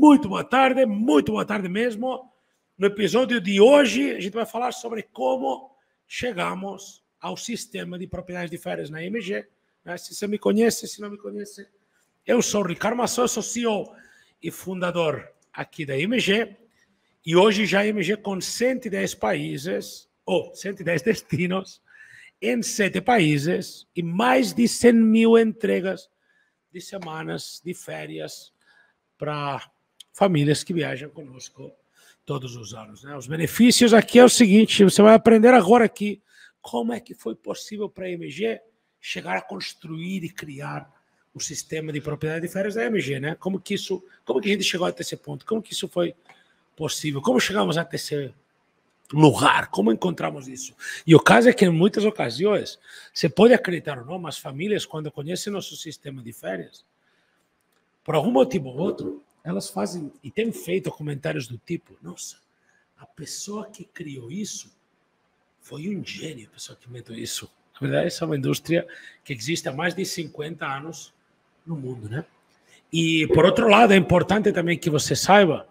muito boa tarde mesmo. No episódio de hoje, a gente vai falar sobre como chegamos ao sistema de propriedades de férias na IMG. Se você me conhece, se não me conhece, eu sou o Ricardo Massot, sou CEO e fundador aqui da IMG. E hoje já a IMG com 110 países, ou 110 destinos, em 7 países e mais de 100 mil entregas de semanas de férias para famílias que viajam conosco todos os anos, né? Os benefícios aqui é o seguinte, você vai aprender agora aqui como é que foi possível para a IMG chegar a construir e criar o sistema de propriedade de férias da IMG, né? Como que a gente chegou até esse ponto? Como que isso foi possível? Como chegamos até esse lugar? Como encontramos isso? E o caso é que em muitas ocasiões, você pode acreditar ou não, mas famílias quando conhecem nosso sistema de férias, por algum motivo ou outro, elas fazem e têm feito comentários do tipo: nossa, a pessoa que criou isso foi um gênio, a pessoa que inventou isso. Na verdade, essa é uma indústria que existe há mais de 50 anos no mundo, né? E, por outro lado, é importante também que você saiba,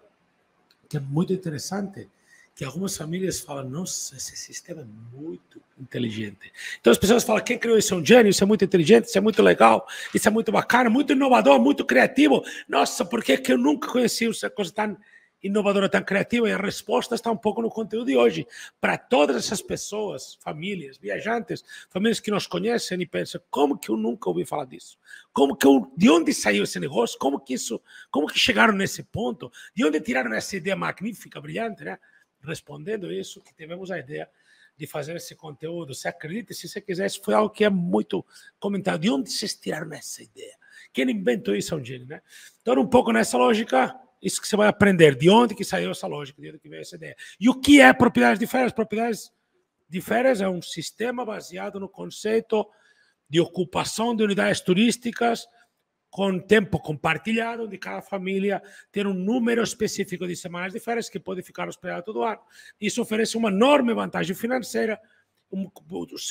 que é muito interessante, que algumas famílias falam: nossa, esse sistema é muito inteligente. Então as pessoas falam: quem criou isso é um gênio, isso é muito inteligente, isso é muito legal, isso é muito bacana, muito inovador, muito criativo. Nossa, por que eu nunca conheci essa coisa tão inovadora, tão criativa? E a resposta está um pouco no conteúdo de hoje. Para todas essas pessoas, famílias, viajantes, famílias que nos conhecem e pensam: como que eu nunca ouvi falar disso? De onde saiu esse negócio? Como que chegaram nesse ponto? De onde tiraram essa ideia magnífica, brilhante, né? Respondendo isso, que tivemos a ideia de fazer esse conteúdo. Você acredita, se você quiser, isso foi algo que é muito comentado. De onde vocês tiraram essa ideia? Quem inventou isso é um gênio, né? Então, um pouco nessa lógica, isso que você vai aprender. De onde que saiu essa lógica, de onde que veio essa ideia. E o que é propriedade de férias? Propriedades de férias é um sistema baseado no conceito de ocupação de unidades turísticas com tempo compartilhado, onde cada família tem um número específico de semanas de férias que pode ficar hospedado todo ano. Isso oferece uma enorme vantagem financeira.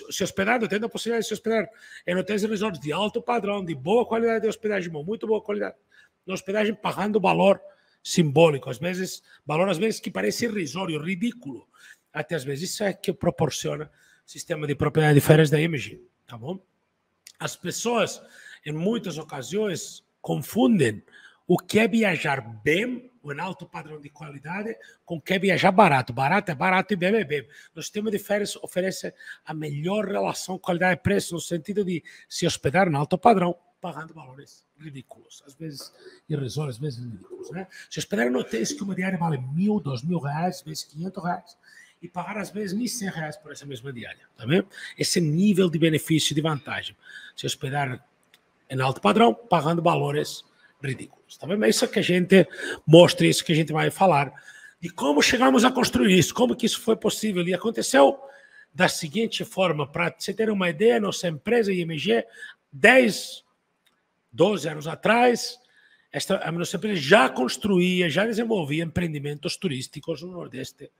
Se hospedando, tendo a possibilidade de se hospedar em hotéis e resorts de alto padrão, de boa qualidade de hospedagem, muito boa qualidade de hospedagem, pagando valor simbólico, valor às vezes que parece irrisório, ridículo, até às vezes. Isso é que proporciona o sistema de propriedade de férias da IMG, tá bom? As pessoas, em muitas ocasiões, confundem o que é viajar bem, ou em alto padrão de qualidade, com o que é viajar barato. Barato é barato e bem é bem. O sistema de férias oferece a melhor relação qualidade-preço, no sentido de se hospedar em alto padrão, pagando valores ridículos, às vezes irrisórios, às vezes ridículos, né? Se hospedar em hotéis que uma diária vale R$1.000, R$2.000, às vezes R$500, e pagar às vezes R$1.100 por essa mesma diária, tá vendo? Esse nível de benefício e de vantagem. Se hospedar em alto padrão, pagando valores ridículos, tá vendo? É isso que a gente mostra, isso que a gente vai falar, de como chegamos a construir isso, como que isso foi possível. E aconteceu da seguinte forma: para você ter uma ideia, nossa empresa IMG, 12 anos atrás, a nossa empresa já construía, já desenvolvia empreendimentos turísticos no Nordeste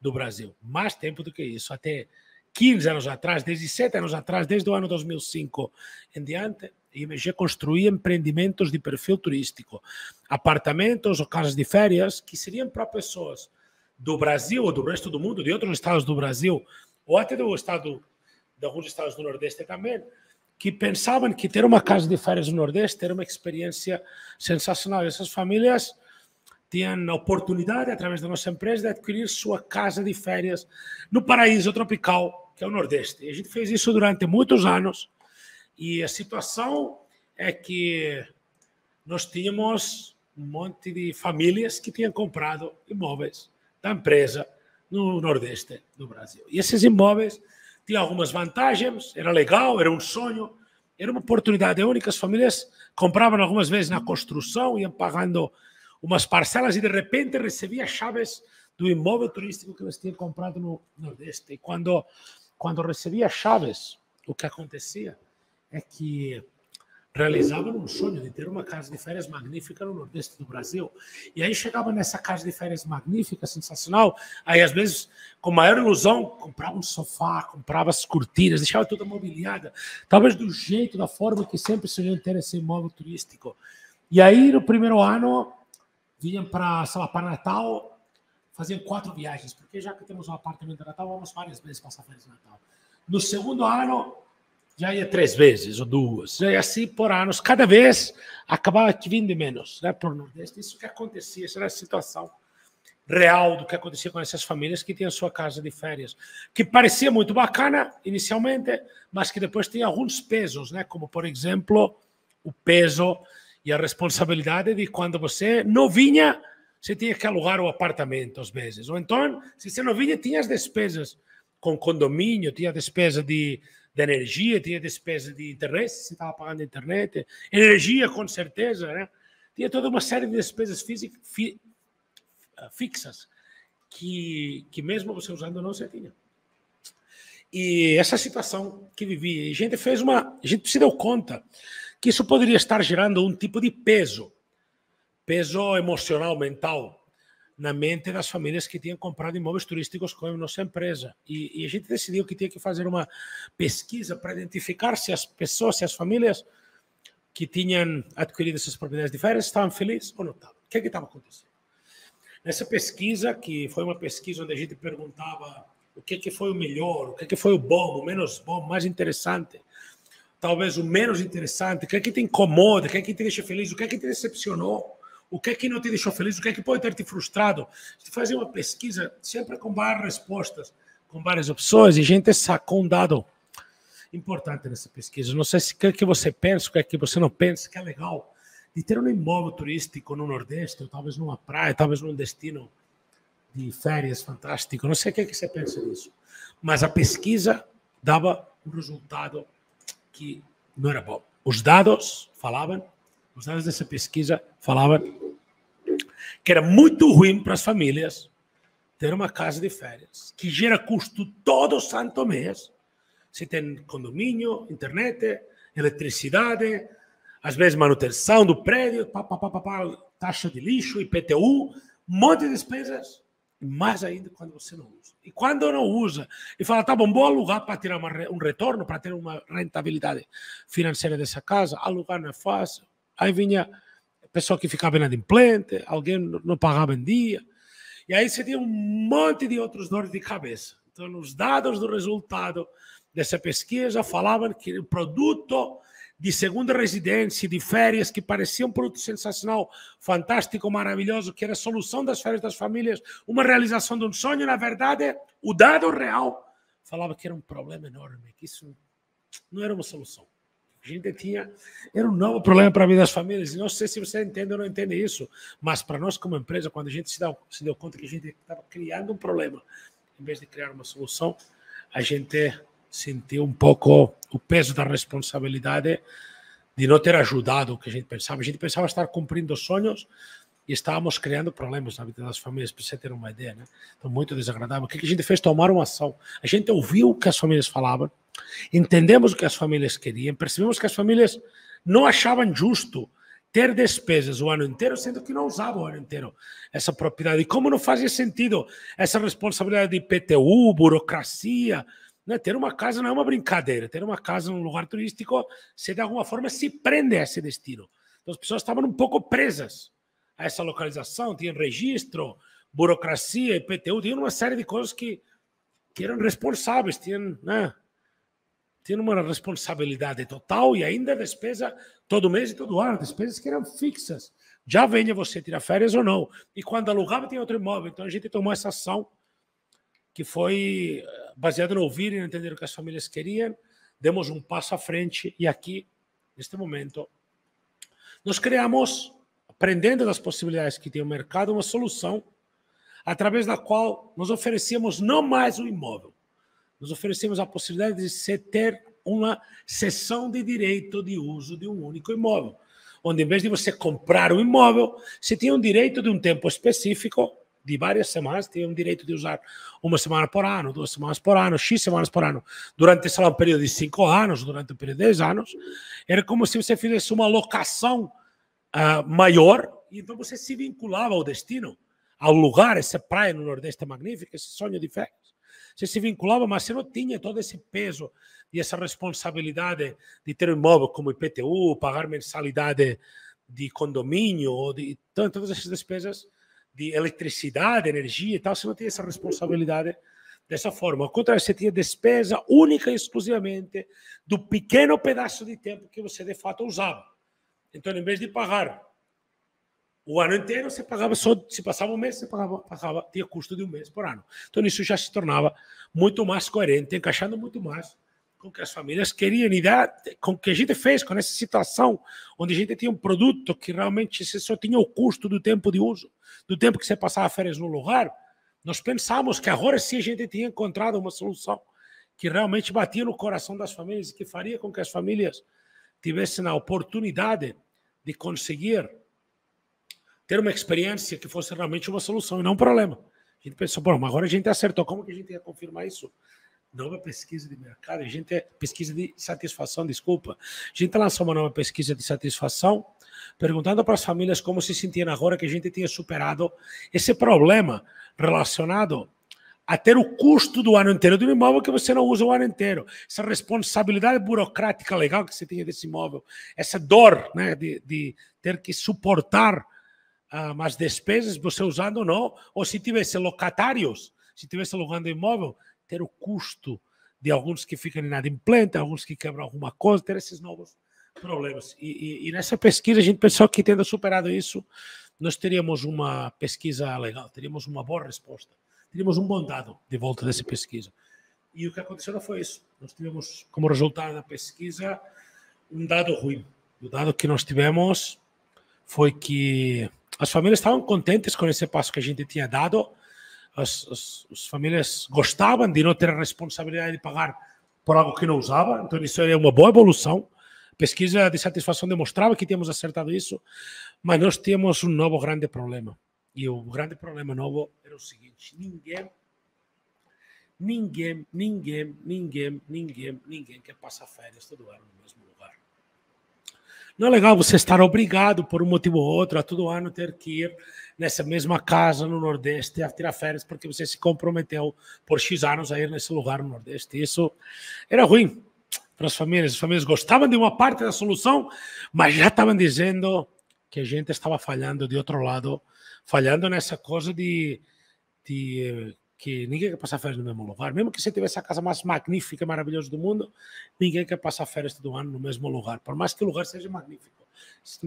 do Brasil. Mais tempo do que isso, até 15 anos atrás, 17 anos atrás, desde o ano 2005 em diante, a IMG construía empreendimentos de perfil turístico, apartamentos ou casas de férias que seriam para pessoas do Brasil ou do resto do mundo, de outros estados do Brasil, ou até de alguns estados do Nordeste também, que pensavam que ter uma casa de férias no Nordeste era uma experiência sensacional. Essas famílias tinham a oportunidade, através da nossa empresa, de adquirir sua casa de férias no paraíso tropical, que é o Nordeste. E a gente fez isso durante muitos anos. E a situação é que nós tínhamos um monte de famílias que tinham comprado imóveis da empresa no Nordeste do Brasil. E esses imóveis tinham algumas vantagens, era legal, era um sonho, era uma oportunidade única. As famílias compravam algumas vezes na construção, iam pagando umas parcelas e de repente recebia chaves do imóvel turístico que eles tinham comprado no Nordeste. E quando recebia chaves, o que acontecia é que realizavam um sonho de ter uma casa de férias magnífica no Nordeste do Brasil. E aí chegava nessa casa de férias magnífica, sensacional, aí às vezes, com maior ilusão, comprava um sofá, comprava as cortinas, deixava tudo mobiliada, talvez do jeito, da forma que sempre sonhou ter esse imóvel turístico. E aí, no primeiro ano, vinham para, sei lá, para Natal, faziam 4 viagens, porque já que temos um apartamento de Natal, vamos várias vezes passar férias de Natal. No segundo ano, já ia 3 vezes ou 2, já ia assim por anos. Cada vez acabava vindo menos, né, para o Nordeste. Isso que acontecia, essa era a situação real do que acontecia com essas famílias que tinham sua casa de férias, que parecia muito bacana inicialmente, mas que depois tinha alguns pesos, né, como, por exemplo, o peso e a responsabilidade de quando você não vinha, você tinha que alugar o apartamento às vezes. Ou então, se você não vinha, tinha as despesas com condomínio, tinha despesa de energia, tinha despesa de internet, se você estava pagando internet, energia com certeza, né? Tinha toda uma série de despesas fixas que mesmo você usando não você tinha. E essa situação que vivia, a gente se deu conta que isso poderia estar gerando um tipo de peso emocional, mental, na mente das famílias que tinham comprado imóveis turísticos com a nossa empresa. E a gente decidiu que tinha que fazer uma pesquisa para identificar se as pessoas, se as famílias que tinham adquirido essas propriedades de férias estavam felizes ou não estavam. O que estava acontecendo? Nessa pesquisa, que foi uma pesquisa onde a gente perguntava o que foi o melhor, o que foi o bom, o menos bom, o mais interessante, talvez o menos interessante, o que te incomoda, o que te deixa feliz, o que te decepcionou, o que não te deixou feliz, o que pode ter te frustrado. A gente fazia uma pesquisa sempre com várias respostas, com várias opções, e a gente sacou um dado importante nessa pesquisa. Não sei se o que você pensa, o que você não pensa, que é legal de ter um imóvel turístico no Nordeste, ou talvez numa praia, talvez num destino de férias fantástico. Não sei o que você pensa disso. Mas a pesquisa dava um resultado que não era bom. Os dados dessa pesquisa falavam que era muito ruim para as famílias ter uma casa de férias, que gera custo todo santo mês. Você tem condomínio, internet, eletricidade, às vezes manutenção do prédio, taxa de lixo, IPTU, um monte de despesas, e mais ainda quando você não usa. E quando não usa, e fala, tá bom, vou alugar para ter um retorno, para ter uma rentabilidade financeira dessa casa, alugar não é fácil. Aí vinha a pessoa que ficava inadimplente, alguém não pagava em dia, e aí você tinha um monte de outros dores de cabeça. Então, os dados do resultado dessa pesquisa falavam que o produto de segunda residência, de férias, que parecia um produto sensacional, fantástico, maravilhoso, que era a solução das férias das famílias, uma realização de um sonho, na verdade, o dado real falava que era um problema enorme, que isso não era uma solução. A gente tinha, era um novo problema para a vida das famílias, e não sei se você entende ou não entende isso, mas para nós como empresa, quando a gente se deu conta que a gente estava criando um problema, em vez de criar uma solução, a gente sentiu um pouco o peso da responsabilidade de não ter ajudado o que a gente pensava. A gente pensava estar cumprindo sonhos e estávamos criando problemas na vida das famílias, para você ter uma ideia, né? Então, muito desagradável. O que a gente fez? Tomar uma ação. A gente ouviu o que as famílias falavam, entendemos o que as famílias queriam, percebemos que as famílias não achavam justo ter despesas o ano inteiro, sendo que não usavam o ano inteiro essa propriedade. E como não fazia sentido essa responsabilidade de IPTU, burocracia, né? Ter uma casa não é uma brincadeira. Ter uma casa num lugar turístico, você de alguma forma se prende a esse destino. Então as pessoas estavam um pouco presas a essa localização, tinham registro, burocracia, IPTU, tinham uma série de coisas que eram responsáveis, tinham, né? Tinham uma responsabilidade total e ainda despesa todo mês e todo ano, despesas que eram fixas. Já venha você tirar férias ou não. E quando alugava, tinha outro imóvel. Então a gente tomou essa ação que foi baseada no ouvir e no entender o que as famílias queriam. Demos um passo à frente e aqui, neste momento, nós criamos, aprendendo das possibilidades que tem o mercado, uma solução através da qual nós oferecíamos não mais um imóvel, nós oferecemos a possibilidade de você ter uma cessão de direito de uso de um único imóvel, onde em vez de você comprar um imóvel, você tinha um direito de um tempo específico, de várias semanas, tinha um direito de usar 1 semana por ano, 2 semanas por ano, X semanas por ano, durante, sei lá, um período de 5 anos, durante um período de 10 anos. Era como se você fizesse uma locação maior, e então você se vinculava ao destino, ao lugar, essa praia no Nordeste magnífica, esse sonho de férias. Você se vinculava, mas você não tinha todo esse peso e essa responsabilidade de ter um imóvel como IPTU, pagar mensalidade de condomínio, ou de todas essas despesas de eletricidade, energia e tal, você não tinha essa responsabilidade dessa forma. Ao contrário, você tinha despesa única e exclusivamente do pequeno pedaço de tempo que você de fato usava. Então, em vez de pagar o ano inteiro, você pagava só, se passava um mês, você pagava, tinha custo de um mês por ano. Então, isso já se tornava muito mais coerente, encaixando muito mais com o que as famílias queriam e com o que a gente fez com essa situação, onde a gente tinha um produto que realmente você só tinha o custo do tempo de uso, do tempo que você passava férias no lugar. Nós pensamos que agora sim a gente tinha encontrado uma solução que realmente batia no coração das famílias e que faria com que as famílias tivessem a oportunidade de conseguir ter uma experiência que fosse realmente uma solução e não um problema. A gente pensou, bom, mas agora a gente acertou. Como que a gente ia confirmar isso? Nova pesquisa de mercado, pesquisa de satisfação, desculpa. A gente lançou uma nova pesquisa de satisfação, perguntando para as famílias como se sentiam agora que a gente tinha superado esse problema relacionado a ter o custo do ano inteiro de um imóvel que você não usa o ano inteiro. Essa responsabilidade burocrática legal que você tinha desse imóvel, essa dor, né, de ter que suportar as despesas, você usando ou não, ou se tivesse locatários, se tivesse alugando imóvel, ter o custo de alguns que ficam inadimplentes, alguns que quebram alguma coisa, ter esses novos problemas. E nessa pesquisa a gente pensou que, tendo superado isso, nós teríamos uma pesquisa legal, teríamos uma boa resposta, teríamos um bom dado de volta dessa pesquisa. E o que aconteceu não foi isso. Nós tivemos, como resultado da pesquisa, um dado ruim. O dado que nós tivemos foi que as famílias estavam contentes com esse passo que a gente tinha dado. As famílias gostavam de não ter a responsabilidade de pagar por algo que não usava. Então, isso é uma boa evolução. A pesquisa de satisfação demonstrava que tínhamos acertado isso, mas nós tínhamos um novo grande problema. E o grande problema novo era o seguinte: ninguém quer passar férias todo ano no mesmo lugar. Não é legal você estar obrigado, por um motivo ou outro, a todo ano ter que ir nessa mesma casa no Nordeste a tirar férias porque você se comprometeu por X anos a ir nesse lugar no Nordeste. Isso era ruim para as famílias. As famílias gostavam de uma parte da solução, mas já estavam dizendo que a gente estava falhando de outro lado, falhando nessa coisa de que ninguém quer passar férias no mesmo lugar. Mesmo que você tivesse a casa mais magnífica e maravilhosa do mundo, ninguém quer passar férias todo ano no mesmo lugar, por mais que o lugar seja magnífico.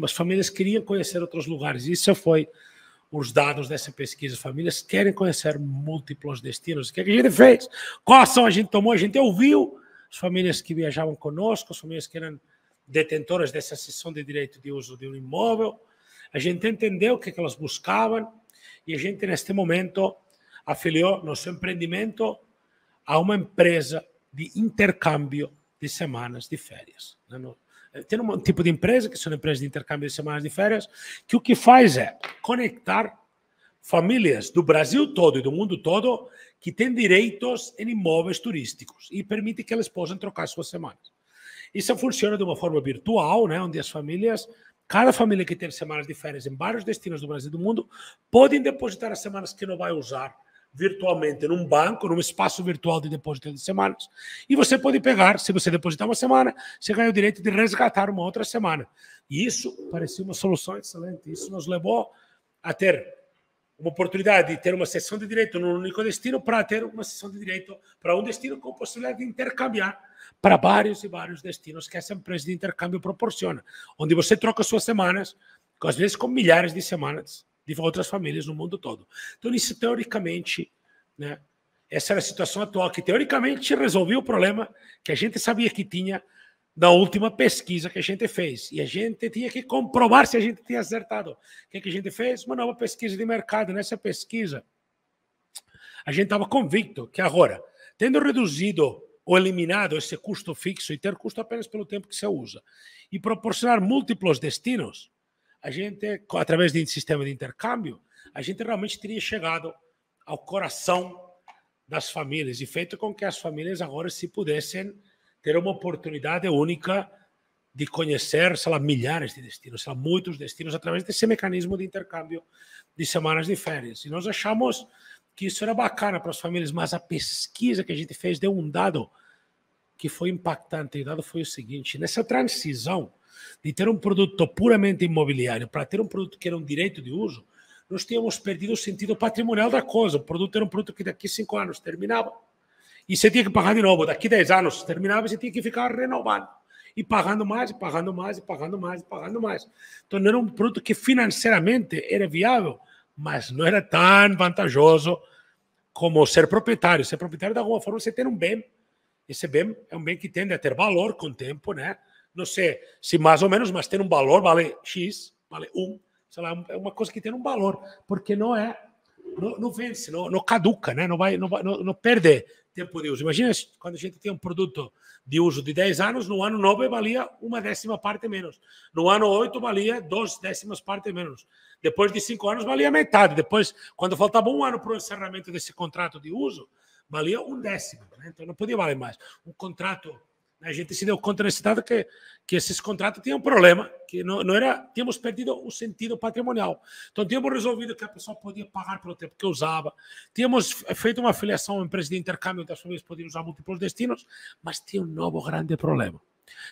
As famílias queriam conhecer outros lugares. Isso foi os dados dessa pesquisa. As famílias querem conhecer múltiplos destinos. O que a gente fez? Qual ação a gente tomou? A gente ouviu as famílias que viajavam conosco, as famílias que eram detentoras dessa cessão de direito de uso de um imóvel. A gente entendeu o que elas buscavam e a gente, neste momento, afiliou nosso empreendimento a uma empresa de intercâmbio de semanas de férias. Tem um tipo de empresa, que são empresas de intercâmbio de semanas de férias, que o que faz é conectar famílias do Brasil todo e do mundo todo que têm direitos em imóveis turísticos e permite que elas possam trocar suas semanas. Isso funciona de uma forma virtual, né, onde as famílias, cada família que tem semanas de férias em vários destinos do Brasil e do mundo, podem depositar as semanas que não vai usar virtualmente num banco, num espaço virtual de depósito de semanas, e você pode pegar, se você depositar uma semana, você ganha o direito de resgatar uma outra semana. E isso parecia uma solução excelente. Isso nos levou a ter uma oportunidade de ter uma sessão de direito num único destino para ter uma sessão de direito para um destino com possibilidade de intercambiar para vários e vários destinos que essa empresa de intercâmbio proporciona, onde você troca suas semanas, às vezes com milhares de semanas, de outras famílias no mundo todo. Então, isso teoricamente, né, essa era a situação atual, que teoricamente resolvia o problema que a gente sabia que tinha na última pesquisa que a gente fez. E a gente tinha que comprovar se a gente tinha acertado. O que a gente fez? Uma nova pesquisa de mercado. Nessa pesquisa, a gente estava convicto que agora, tendo reduzido ou eliminado esse custo fixo e ter custo apenas pelo tempo que você usa, e proporcionar múltiplos destinos, a gente, através de um sistema de intercâmbio, a gente realmente teria chegado ao coração das famílias e feito com que as famílias agora se pudessem ter uma oportunidade única de conhecer, sei lá, milhares de destinos, sei lá, muitos destinos, através desse mecanismo de intercâmbio de semanas de férias. E nós achamos que isso era bacana para as famílias, mas a pesquisa que a gente fez deu um dado que foi impactante. E o dado foi o seguinte: nessa transição de ter um produto puramente imobiliário para ter um produto que era um direito de uso, nós tínhamos perdido o sentido patrimonial da coisa. O produto era um produto que daqui 5 anos terminava e você tinha que pagar de novo. Daqui 10 anos terminava e você tinha que ficar renovando. E pagando mais, e pagando mais, e pagando mais, e pagando mais. Então não era um produto que financeiramente era viável, mas não era tão vantajoso como ser proprietário. Ser proprietário, de alguma forma, você tem um bem. Esse bem é um bem que tende a ter valor com o tempo, né? Não sei se mais ou menos, mas tem um valor, vale X, vale 1, sei lá, é uma coisa que tem um valor, porque não vence, não caduca, né? Não perde tempo de uso. Imagina quando a gente tem um produto de uso de 10 anos, no ano 9 valia 1/10 parte menos. No ano 8 valia 2/10 parte menos. Depois de 5 anos valia metade. Depois, quando faltava um ano para o encerramento desse contrato de uso, valia 1/10. Né? Então não podia valer mais. Um contrato, a gente se deu conta nesse dado que esses contratos tinham um problema, que não era, tínhamos perdido o sentido patrimonial. Então tínhamos resolvido que a pessoa podia pagar pelo tempo que usava, tínhamos feito uma afiliação a uma empresa de intercâmbio, onde as famílias podiam usar múltiplos destinos, mas tinha um novo grande problema.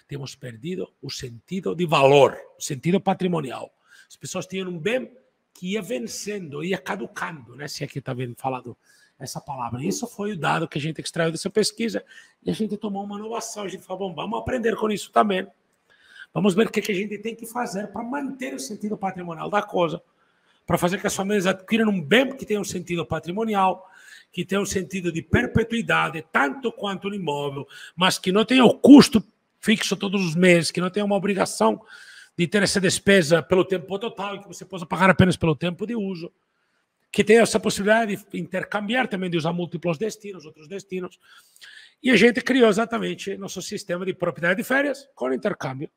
Tínhamos perdido o sentido de valor, o sentido patrimonial. As pessoas tinham um bem que ia vencendo, ia caducando, né? Se aqui está vendo falando essa palavra. Isso foi o dado que a gente extraiu dessa pesquisa e a gente tomou uma inovação. A gente falou, bom, vamos aprender com isso também. Vamos ver o que a gente tem que fazer para manter o sentido patrimonial da coisa, para fazer que as famílias adquiram um bem que tenha um sentido patrimonial, que tenha um sentido de perpetuidade, tanto quanto no imóvel, mas que não tenha o custo fixo todos os meses, que não tenha uma obrigação de ter essa despesa pelo tempo total e que você possa pagar apenas pelo tempo de uso, que tenha essa possibilidade de intercambiar também, de usar múltiplos destinos, outros destinos. E a gente criou exatamente nosso sistema de propriedade de férias com intercâmbio.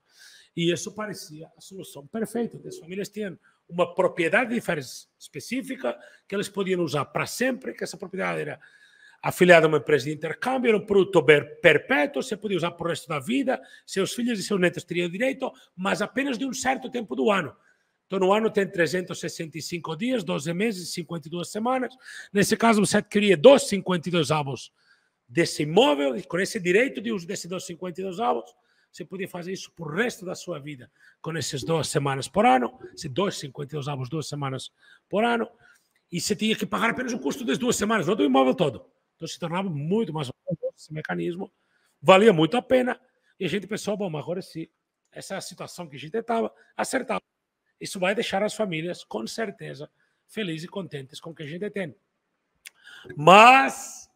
E isso parecia a solução perfeita. As famílias tinham uma propriedade de férias específica que eles podiam usar para sempre, que essa propriedade era afiliada a uma empresa de intercâmbio, era um produto perpétuo, você podia usar para o resto da vida, seus filhos e seus netos teriam direito, mas apenas de um certo tempo do ano. Então, no ano tem 365 dias, 12 meses, 52 semanas. Nesse caso, você adquiria 2,52 avos desse imóvel, e com esse direito de uso desses 2,52 avos, você podia fazer isso por resto da sua vida, com essas 2 semanas por ano, esses 2,52 avos, 2 semanas por ano, e você tinha que pagar apenas o custo das 2 semanas, não do imóvel todo. Então, se tornava muito mais vantajoso esse mecanismo, valia muito a pena, e a gente pensou, bom, agora sim, essa situação que a gente estava, acertava. Isso vai deixar as famílias, com certeza, felizes e contentes com o que a gente tem. Mas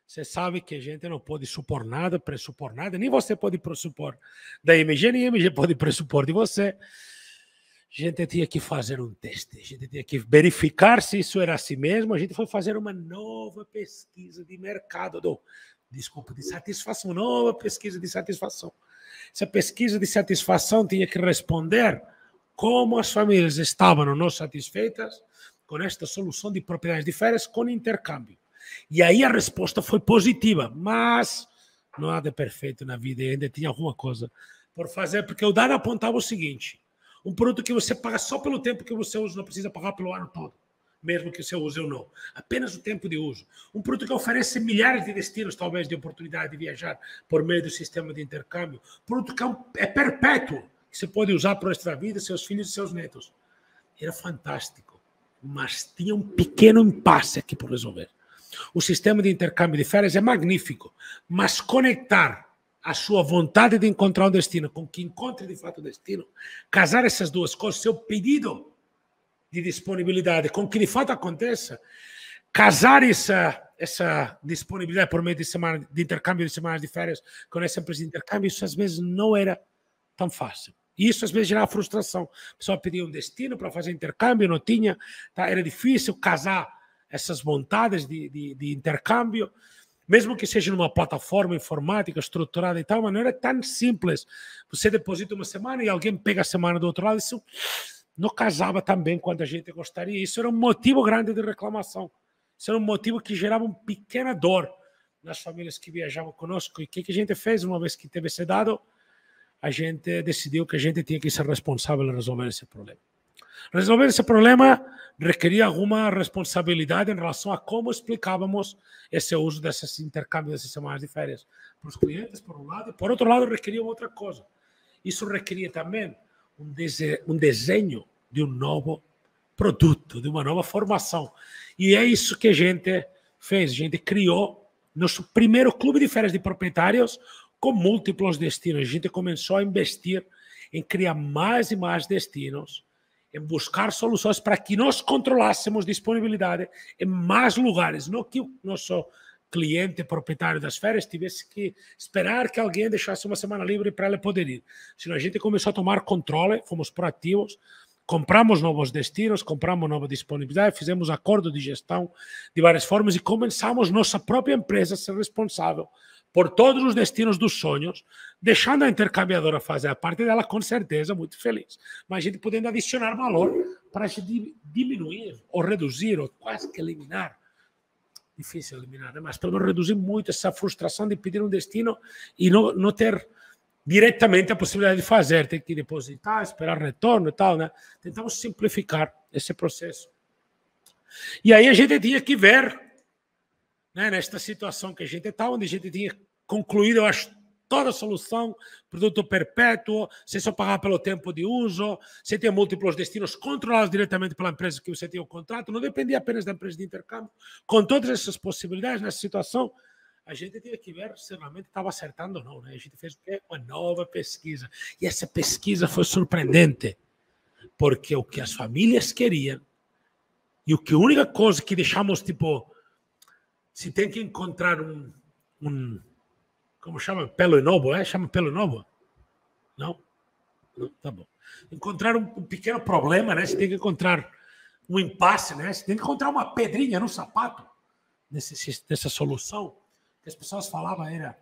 você sabe que a gente não pode supor nada, pressupor nada, nem você pode pressupor da IMG, nem a IMG pode pressupor de você. A gente tinha que fazer um teste, a gente tinha que verificar se isso era assim mesmo. A gente foi fazer uma nova pesquisa de mercado, de satisfação, nova pesquisa de satisfação. Essa pesquisa de satisfação tinha que responder como as famílias estavam ou não satisfeitas com esta solução de propriedades de férias com intercâmbio. E aí a resposta foi positiva, mas não há de perfeito na vida e ainda tinha alguma coisa por fazer, porque o dado apontava o seguinte: um produto que você paga só pelo tempo que você usa, não precisa pagar pelo ano todo, mesmo que você use ou não, apenas o tempo de uso. Um produto que oferece milhares de destinos, talvez, de oportunidade de viajar por meio do sistema de intercâmbio. Um produto que é perpétuo, que você pode usar para o resto da vida, seus filhos e seus netos. Era fantástico, mas tinha um pequeno impasse aqui por resolver. O sistema de intercâmbio de férias é magnífico, mas conectar a sua vontade de encontrar um destino com que encontre de fato o destino, casar essas duas coisas, seu pedido de disponibilidade com que de fato aconteça, casar essa disponibilidade por meio de intercâmbio de semanas de férias com essa empresa de intercâmbio, isso às vezes não era tão fácil. E isso às vezes gerava frustração. A pessoa pedia um destino para fazer intercâmbio, não tinha, tá? Era difícil casar essas vontades de intercâmbio, mesmo que seja numa plataforma informática estruturada e tal, mas não era tão simples. Você deposita uma semana e alguém pega a semana do outro lado, isso não casava tão bem quanto a gente gostaria. Isso era um motivo grande de reclamação. Isso era um motivo que gerava uma pequena dor nas famílias que viajavam conosco. E o que a gente fez uma vez que teve esse dado? A gente decidiu que a gente tinha que ser responsável em resolver esse problema. Resolver esse problema requeria alguma responsabilidade em relação a como explicávamos esse uso desses intercâmbios, dessas semanas de férias para os clientes, por um lado, e por outro lado requeria outra coisa. isso requeria também um desenho de um novo produto, de uma nova formação. E é isso que a gente fez. A gente criou nosso primeiro clube de férias de proprietários com múltiplos destinos. A gente começou a investir em criar mais e mais destinos, em buscar soluções para que nós controlássemos disponibilidade em mais lugares, não que o nosso cliente proprietário das férias tivesse que esperar que alguém deixasse uma semana livre para ele poder ir. Senão a gente começou a tomar controle, fomos proativos, compramos novos destinos, compramos nova disponibilidade, fizemos acordo de gestão de várias formas e começamos nossa própria empresa a ser responsável por todos os destinos dos sonhos, deixando a intercambiadora fazer a parte dela, com certeza, muito feliz. Mas a gente podendo adicionar valor para a gente diminuir ou reduzir ou quase que eliminar. Difícil eliminar, né? Mas pelo menos reduzir muito essa frustração de pedir um destino e não ter diretamente a possibilidade de fazer, ter que depositar, esperar retorno e tal, né? Tentamos simplificar esse processo. E aí a gente tinha que ver, né, nesta situação que a gente está, onde a gente tinha concluído, eu acho, toda a solução, produto perpétuo, você só pagava pelo tempo de uso, você tinha múltiplos destinos controlados diretamente pela empresa que você tinha o contrato, não dependia apenas da empresa de intercâmbio. Com todas essas possibilidades, nessa situação, a gente tinha que ver se realmente estava acertando ou não, né? A gente fez uma nova pesquisa. E essa pesquisa foi surpreendente, porque o que as famílias queriam e a única coisa que deixamos, tipo, se tem que encontrar como chama? Pelo novo, é? Chama pelo novo? Não? Não? Tá bom. Encontrar um pequeno problema, né? Você tem que encontrar um impasse, né? Você tem que encontrar uma pedrinha no sapato dessa solução. Que as pessoas falavam era,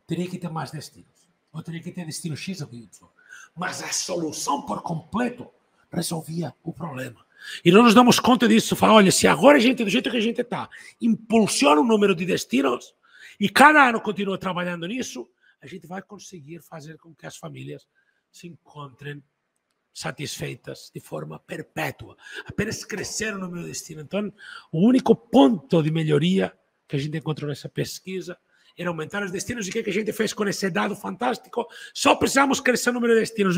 teria que ter mais destinos. Ou teria que ter destino X ou Y. Mas a solução por completo resolvia o problema. E nós nos damos conta disso. Fala, olha, se agora a gente, do jeito que a gente está, impulsiona o número de destinos e cada ano continua trabalhando nisso, a gente vai conseguir fazer com que as famílias se encontrem satisfeitas de forma perpétua. Apenas crescer o número de destinos. Então, o único ponto de melhoria que a gente encontrou nessa pesquisa era aumentar os destinos. E o que a gente fez com esse dado fantástico? Só precisamos crescer o número de destinos.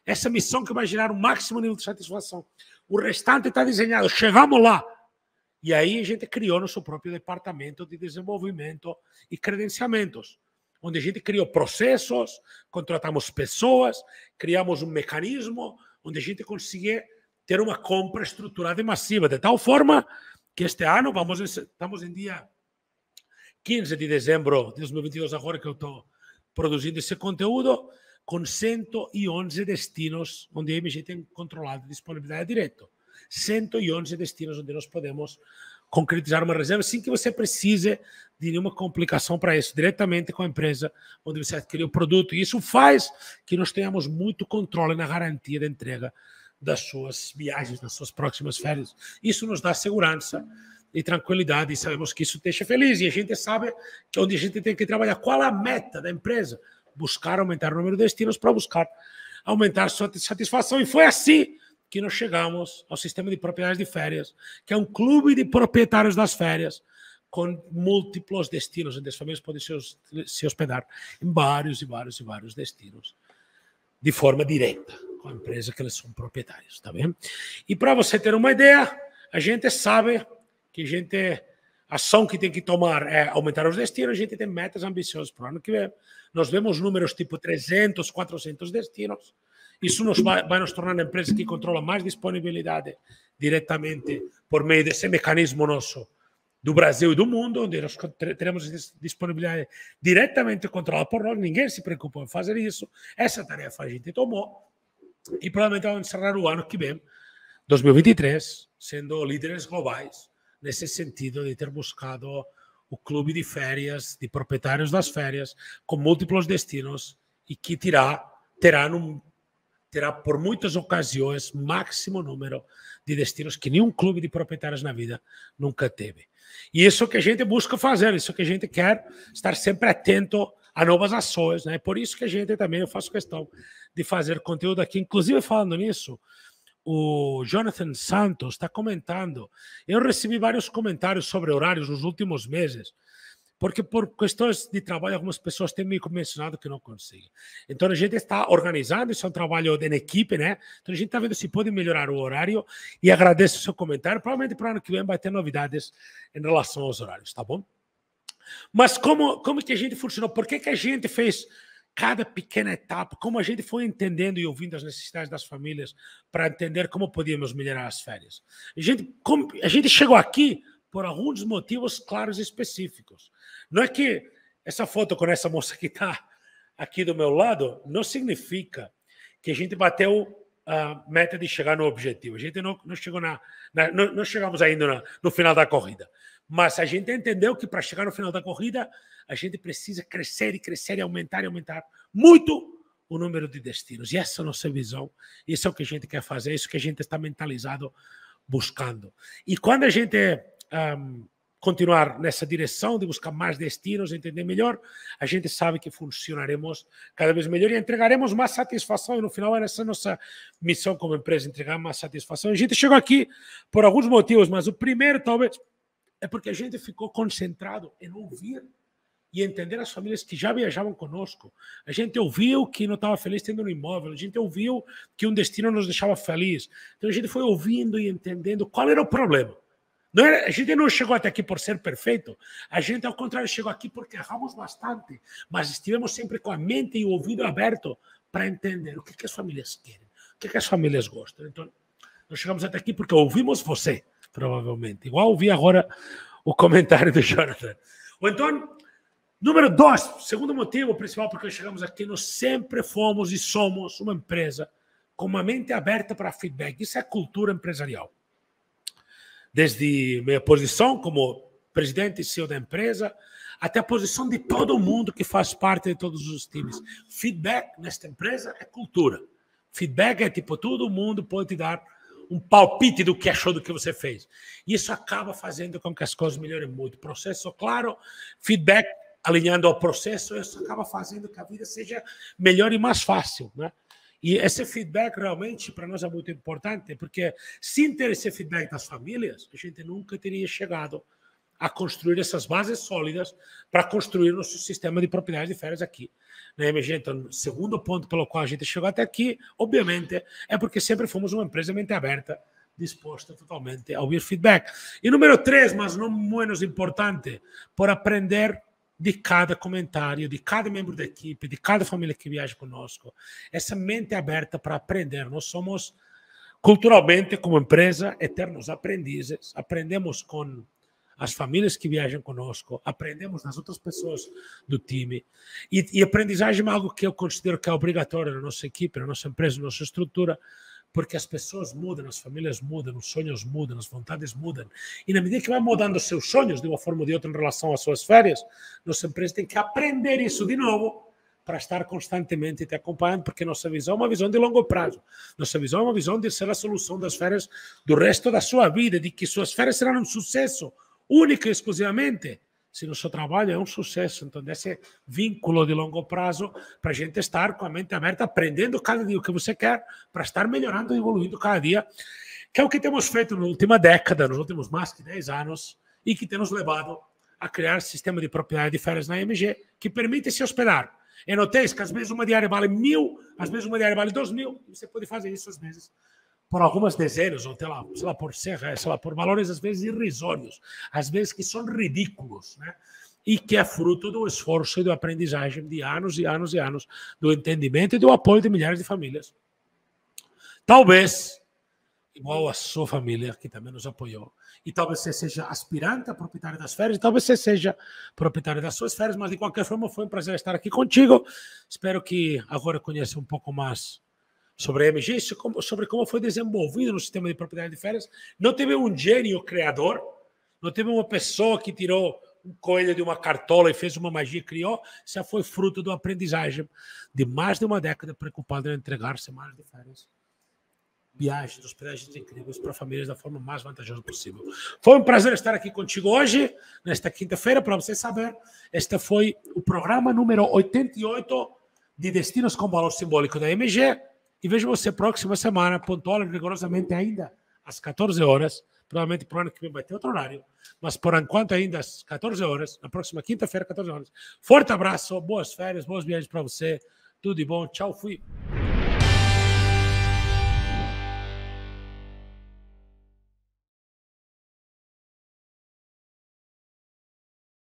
Essa missão que vai gerar o máximo nível de satisfação. O restante está desenhado. Chegamos lá. E aí a gente criou nosso próprio departamento de desenvolvimento e credenciamentos, onde a gente criou processos, contratamos pessoas, criamos um mecanismo onde a gente conseguia ter uma compra estruturada e massiva, de tal forma que este ano, estamos em dia 15 de dezembro de 2022, agora que eu estou produzindo esse conteúdo, com 111 destinos onde a IMG tem controlado a disponibilidade direto. 111 destinos onde nós podemos concretizar uma reserva sem que você precise de nenhuma complicação para isso, diretamente com a empresa onde você adquiriu o produto. E isso faz que nós tenhamos muito controle na garantia de entrega das suas viagens, das suas próximas férias. Isso nos dá segurança e tranquilidade, e sabemos que isso deixa feliz. E a gente sabe que onde a gente tem que trabalhar, qual é a meta da empresa? Buscar aumentar o número de destinos para buscar aumentar a sua satisfação. E foi assim que nós chegamos ao sistema de propriedades de férias, que é um clube de proprietários das férias, com múltiplos destinos, onde as famílias podem se hospedar em vários destinos, de forma direta, com a empresa que eles são proprietários, tá bem? E para você ter uma ideia, a gente sabe que a ação que tem que tomar é aumentar os destinos, a gente tem metas ambiciosas para o ano que vem. Nós vemos números tipo 300, 400 destinos. Isso vai nos tornar a empresa que controla mais disponibilidade diretamente por meio desse mecanismo nosso do Brasil e do mundo, onde nós teremos disponibilidade diretamente controlada por nós. Ninguém se preocupa em fazer isso. Essa tarefa a gente tomou e provavelmente vamos encerrar o ano que vem, 2023, sendo líderes globais nesse sentido de ter buscado o clube de férias, de proprietários das férias, com múltiplos destinos e que terá por muitas ocasiões máximo número de destinos que nenhum clube de proprietários na vida nunca teve. E isso que a gente busca fazer, isso que a gente quer estar sempre atento a novas ações, né? Por isso que a gente também, eu faço questão de fazer conteúdo aqui. Inclusive, falando nisso, o Jonathan Santos está comentando. Eu recebi vários comentários sobre horários nos últimos meses, porque por questões de trabalho, algumas pessoas têm me mencionado que não conseguem. Então, a gente está organizando, isso é um trabalho em equipe, né? Então, a gente está vendo se pode melhorar o horário e agradeço o seu comentário. Provavelmente para o ano que vem vai ter novidades em relação aos horários, tá bom? Mas como que a gente funcionou? Por que a gente fez cada pequena etapa? Como a gente foi entendendo e ouvindo as necessidades das famílias para entender como podíamos melhorar as férias? A gente chegou aqui por alguns motivos claros e específicos. Não é que essa foto com essa moça que está aqui do meu lado não significa que a gente bateu a meta de chegar no objetivo. A gente não chegou não chegamos ainda no final da corrida. Mas a gente entendeu que para chegar no final da corrida, a gente precisa crescer e crescer e aumentar muito o número de destinos. E essa é a nossa visão, isso é o que a gente quer fazer, isso que a gente está mentalizado buscando. E quando a gente continuar nessa direção de buscar mais destinos, entender melhor, a gente sabe que funcionaremos cada vez melhor e entregaremos mais satisfação. E no final, essa é a nossa missão como empresa, entregar mais satisfação. A gente chegou aqui por alguns motivos, mas o primeiro, talvez, é porque a gente ficou concentrado em ouvir e entender as famílias que já viajavam conosco. A gente ouviu que não estava feliz tendo um imóvel, a gente ouviu que um destino nos deixava feliz. Então a gente foi ouvindo e entendendo qual era o problema. A gente não chegou até aqui por ser perfeito, a gente, ao contrário, chegou aqui porque erramos bastante, mas estivemos sempre com a mente e o ouvido aberto para entender o que as famílias querem, o que as famílias gostam. Então, nós chegamos até aqui porque ouvimos você, provavelmente. Igual ouvi agora o comentário do Jonathan. Ou então, número 2, segundo motivo principal porque chegamos aqui, nós sempre fomos e somos uma empresa com uma mente aberta para feedback. Isso é cultura empresarial. Desde minha posição como presidente e CEO da empresa, até a posição de todo mundo que faz parte de todos os times. Feedback nesta empresa é cultura. Feedback é tipo, todo mundo pode te dar um palpite do que achou do que você fez. E isso acaba fazendo com que as coisas melhorem muito. Processo claro, feedback alinhando ao processo, isso acaba fazendo que a vida seja melhor e mais fácil, né? E esse feedback realmente para nós é muito importante, porque sem ter esse feedback das famílias, a gente nunca teria chegado a construir essas bases sólidas para construir nosso sistema de propriedade de férias aqui na MG. Então, o segundo ponto pelo qual a gente chegou até aqui, obviamente, é porque sempre fomos uma empresa mente aberta, disposta totalmente a ouvir feedback. E número 3, mas não menos importante, por aprender de cada comentário, de cada membro da equipe, de cada família que viaja conosco. Essa mente aberta para aprender. Nós somos, culturalmente, como empresa, eternos aprendizes. Aprendemos com as famílias que viajam conosco, aprendemos das outras pessoas do time. E aprendizagem é algo que eu considero que é obrigatório na nossa equipe, na nossa empresa, na nossa estrutura, porque as pessoas mudam, as famílias mudam, os sonhos mudam, as vontades mudam. E na medida que vai mudando os seus sonhos de uma forma ou de outra em relação às suas férias, nossa empresa tem que aprender isso de novo para estar constantemente te acompanhando, porque nossa visão é uma visão de longo prazo. Nossa visão é uma visão de ser a solução das férias do resto da sua vida, de que suas férias serão um sucesso, única e exclusivamente, se nosso trabalho é um sucesso. Então, esse vínculo de longo prazo para a gente estar com a mente aberta, aprendendo cada dia o que você quer, para estar melhorando e evoluindo cada dia, que é o que temos feito na última década, nos últimos mais de 10 anos, e que tem nos levado a criar sistema de propriedade de férias na MG, que permite se hospedar em hotéis que às vezes uma diária vale 1.000, às vezes uma diária vale 2.000, e você pode fazer isso às vezes por algumas dezenas, ou sei lá, por valores às vezes irrisórios, às vezes que são ridículos, né? E que é fruto do esforço e da aprendizagem de anos e anos e anos, do entendimento e do apoio de milhares de famílias. Talvez, igual a sua família, que também nos apoiou, e talvez você seja aspirante a proprietário das férias, e talvez você seja proprietário das suas férias, mas de qualquer forma foi um prazer estar aqui contigo. Espero que agora conheça um pouco mais sobre a MG, sobre como foi desenvolvido no sistema de propriedade de férias. Não teve um gênio criador, não teve uma pessoa que tirou um coelho de uma cartola e fez uma magia e criou. Isso foi fruto da aprendizagem de mais de uma década preocupado em entregar semanas de férias, viagens, hospedagens incríveis para famílias da forma mais vantajosa possível. Foi um prazer estar aqui contigo hoje, nesta quinta-feira. Para você saber, este foi o programa número 88 de Destinos com Valor Simbólico da MG. E vejo você próxima semana, pontual e rigorosamente ainda às 14 horas, Provavelmente para o ano que vem vai ter outro horário. Mas por enquanto ainda às 14 horas, na próxima quinta-feira, 14 horas. Forte abraço, boas férias, boas viagens para você. Tudo de bom. Tchau, fui.